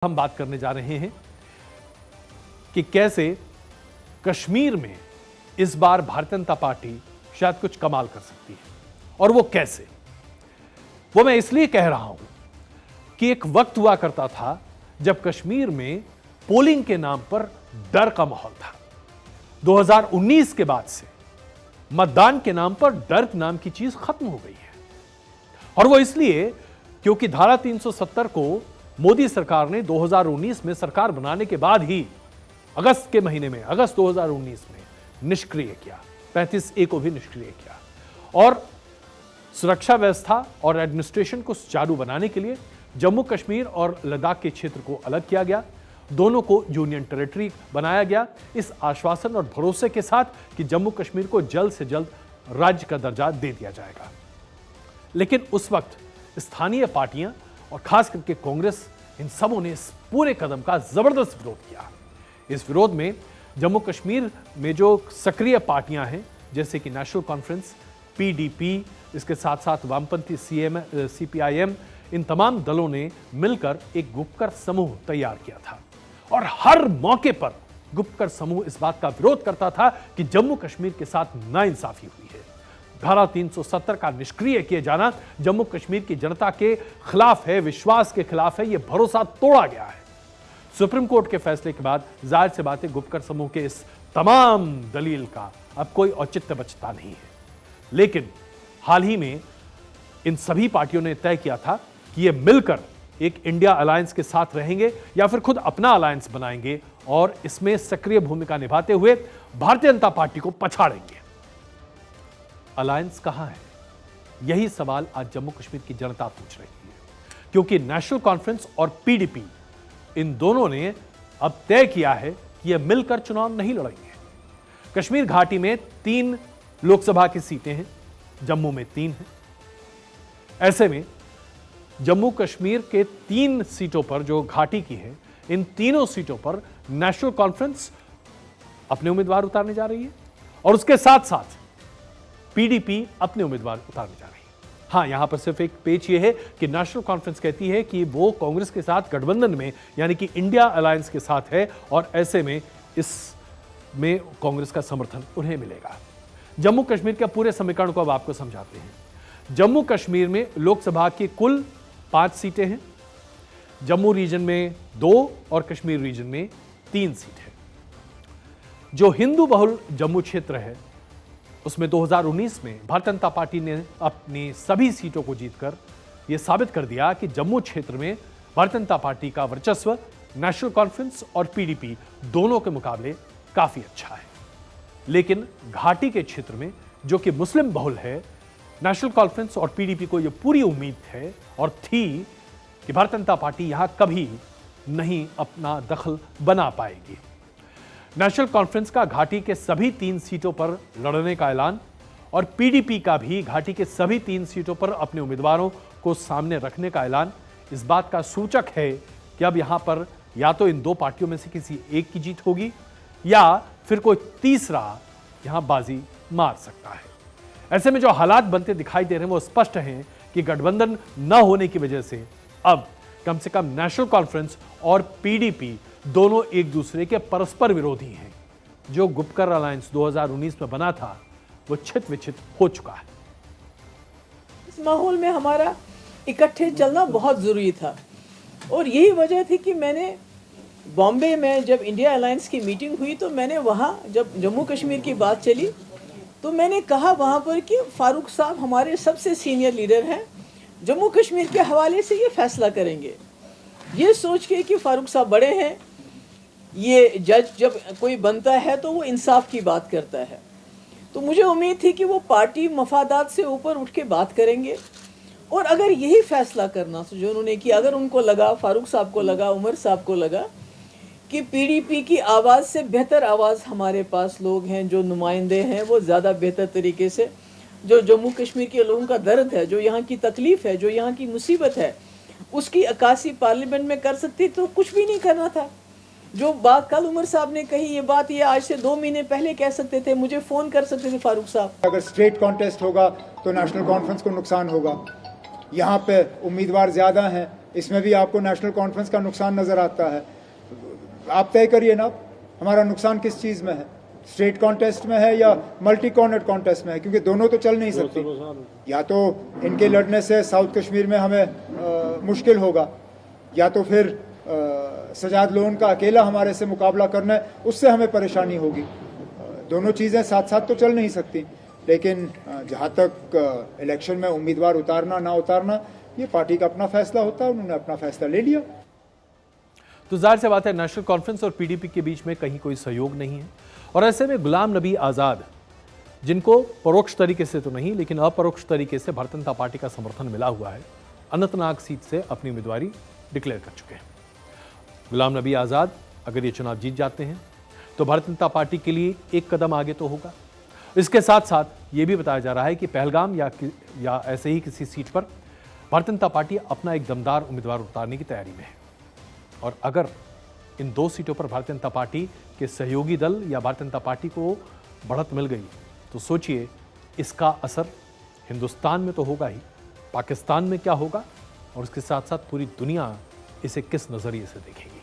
हम बात करने जा रहे हैं कि कैसे कश्मीर में इस बार भारतीय जनता पार्टी शायद कुछ कमाल कर सकती है। और वो कैसे, वो मैं इसलिए कह रहा हूं कि एक वक्त हुआ करता था जब कश्मीर में पोलिंग के नाम पर डर का माहौल था। 2019 के बाद से मतदान के नाम पर डर नाम की चीज खत्म हो गई है। और वो इसलिए क्योंकि धारा 370 को मोदी सरकार ने 2019 में सरकार बनाने के बाद ही अगस्त के महीने में, अगस्त 2019 में निष्क्रिय किया, 35A को भी निष्क्रिय किया। और सुरक्षा व्यवस्था और एडमिनिस्ट्रेशन को सुचारू बनाने के लिए जम्मू कश्मीर और लद्दाख के क्षेत्र को अलग किया गया, दोनों को यूनियन टेरिटरी बनाया गया, इस आश्वासन और भरोसे के साथ कि जम्मू कश्मीर को जल्द से जल्द राज्य का दर्जा दे दिया जाएगा। लेकिन उस वक्त स्थानीय पार्टियां और खास करके कांग्रेस, इन सबों ने इस पूरे कदम का जबरदस्त विरोध किया। इस विरोध में जम्मू कश्मीर में जो सक्रिय पार्टियां हैं जैसे कि नेशनल कॉन्फ्रेंस, PDP, इसके साथ साथ वामपंथी CPIM, इन तमाम दलों ने मिलकर एक गुपकर समूह तैयार किया था। और हर मौके पर गुपकर समूह इस बात का विरोध करता था कि जम्मू कश्मीर के साथ नाइंसाफी हुई है। धारा 370 का निष्क्रिय किए जाना जम्मू कश्मीर की जनता के खिलाफ है, विश्वास के खिलाफ है, यह भरोसा तोड़ा गया है। सुप्रीम कोर्ट के फैसले के बाद जाहिर सी बात है गुपकर समूह के इस तमाम दलील का अब कोई औचित्य बचता नहीं है। लेकिन हाल ही में इन सभी पार्टियों ने तय किया था कि ये मिलकर एक इंडिया अलायंस के साथ रहेंगे या फिर खुद अपना अलायंस बनाएंगे और इसमें सक्रिय भूमिका निभाते हुए भारतीय जनता पार्टी को पछाड़ेंगे। अलायंस कहां है, यही सवाल आज जम्मू कश्मीर की जनता पूछ रही है, क्योंकि नेशनल कॉन्फ्रेंस और PDP, इन दोनों ने अब तय किया है कि ये मिलकर चुनाव नहीं लड़ेंगे। कश्मीर घाटी में 3 लोकसभा की सीटें हैं, जम्मू में 3 हैं। ऐसे में जम्मू कश्मीर के 3 सीटों पर जो घाटी की है, इन तीनों सीटों पर नेशनल कॉन्फ्रेंस अपने उम्मीदवार उतारने जा रही है और उसके साथ साथ PDP अपने उम्मीदवार उतारने जा रही है। हां, यहां पर सिर्फ एक पेच यह है कि नेशनल कॉन्फ्रेंस कहती है कि वो कांग्रेस के साथ गठबंधन में यानी कि इंडिया अलायंस के साथ है और ऐसे में इसमें कांग्रेस का समर्थन उन्हें मिलेगा। जम्मू कश्मीर के पूरे समीकरण को अब आपको समझाते हैं। जम्मू कश्मीर में लोकसभा की कुल 5 सीटें हैं, जम्मू रीजन में 2 और कश्मीर रीजन में 3 सीट है। जो हिंदू बहुल जम्मू क्षेत्र है उसमें 2019 में भारतीय जनता पार्टी ने अपनी सभी सीटों को जीतकर यह साबित कर दिया कि जम्मू क्षेत्र में भारतीय जनता पार्टी का वर्चस्व नेशनल कॉन्फ्रेंस और PDP दोनों के मुकाबले काफी अच्छा है। लेकिन घाटी के क्षेत्र में जो कि मुस्लिम बहुल है, नेशनल कॉन्फ्रेंस और PDP को यह पूरी उम्मीद है और थी कि भारतीय जनता पार्टी यहां कभी नहीं अपना दखल बना पाएगी। नेशनल कॉन्फ्रेंस का घाटी के सभी 3 सीटों पर लड़ने का ऐलान और PDP का भी घाटी के सभी 3 सीटों पर अपने उम्मीदवारों को सामने रखने का ऐलान इस बात का सूचक है कि अब यहां पर या तो इन 2 पार्टियों में से किसी एक की जीत होगी या फिर कोई तीसरा यहां बाजी मार सकता है। ऐसे में जो हालात बनते दिखाई दे रहे हैं वो स्पष्ट हैं कि गठबंधन न होने की वजह से अब कम से कम नेशनल कॉन्फ्रेंस और PDP दोनों एक दूसरे के परस्पर विरोधी हैं। जो गुपकर अलायंस 2019 में बना था वो छित विछित हो चुका है। इस माहौल में हमारा इकट्ठे चलना बहुत जरूरी था और यही वजह थी कि मैंने बॉम्बे में जब इंडिया अलायंस की मीटिंग हुई तो मैंने वहाँ जब जम्मू कश्मीर की बात चली तो मैंने कहा वहाँ पर कि फारूक साहब हमारे सबसे सीनियर लीडर हैं, जम्मू कश्मीर के हवाले से ये फैसला करेंगे। ये सोच के कि फारूक साहब बड़े हैं, ये जज जब कोई बनता है तो वो इंसाफ की बात करता है, तो मुझे उम्मीद थी कि वो पार्टी मफादात से ऊपर उठ के बात करेंगे। और अगर यही फैसला करना जो उन्होंने किया, अगर उनको लगा, फारूक साहब को लगा, उमर साहब को लगा कि PDP की आवाज़ से बेहतर आवाज़ हमारे पास लोग हैं, जो नुमाइंदे हैं, वो ज़्यादा बेहतर तरीके से जो जम्मू कश्मीर के लोगों का दर्द है, जो यहाँ की तकलीफ़ है, जो यहाँ की मुसीबत है, उसकी अक्कासी पार्लियामेंट में कर सकती, तो कुछ भी नहीं करना था। जो बात कल उमर साहब ने कही, ये बात ये आज से 2 महीने पहले कह सकते थे, मुझे फ़ोन कर सकते थे फारूक साहब। अगर स्ट्रेट कॉन्टेस्ट होगा तो नेशनल कॉन्फ्रेंस को नुकसान होगा। यहाँ पे उम्मीदवार ज़्यादा हैं, इसमें भी आपको नेशनल कॉन्फ्रेंस का नुकसान नज़र आता है। आप तय करिए ना, हमारा नुकसान किस चीज़ में है, स्टेट कॉन्टेस्ट में है या मल्टी कॉर्नर कॉन्टेस्ट में है, क्योंकि दोनों तो चल नहीं सकती। या तो इनके लड़ने से साउथ कश्मीर में हमें मुश्किल होगा, या तो फिर सजाद लोन का अकेला हमारे से मुकाबला करना है, उससे हमें परेशानी होगी। दोनों चीज़ें साथ साथ तो चल नहीं सकती। लेकिन जहाँ तक इलेक्शन में उम्मीदवार उतारना ना उतारना, ये पार्टी का अपना फैसला होता है, उन्होंने अपना फैसला ले लिया। तो जाहिर सी बात है, नेशनल कॉन्फ्रेंस और पीडीपी के बीच में कहीं कोई सहयोग नहीं है, और ऐसे में गुलाम नबी आज़ाद, जिनको परोक्ष तरीके से तो नहीं लेकिन अपरोक्ष तरीके से भारतीय जनता पार्टी का समर्थन मिला हुआ है, अनंतनाग सीट से अपनी उम्मीदवारी डिक्लेयर कर चुके हैं। गुलाम नबी आज़ाद अगर ये चुनाव जीत जाते हैं तो भारतीय जनता पार्टी के लिए एक कदम आगे तो होगा। इसके साथ साथ ये भी बताया जा रहा है कि पहलगाम या ऐसे ही किसी सीट पर भारतीय जनता पार्टी अपना एक दमदार उम्मीदवार उतारने की तैयारी में है। और अगर इन 2 सीटों पर भारतीय जनता पार्टी के सहयोगी दल या भारतीय जनता पार्टी को बढ़त मिल गई तो सोचिए इसका असर हिंदुस्तान में तो होगा ही, पाकिस्तान में क्या होगा, और इसके साथ साथ पूरी दुनिया इसे किस नज़रिए से देखेगी।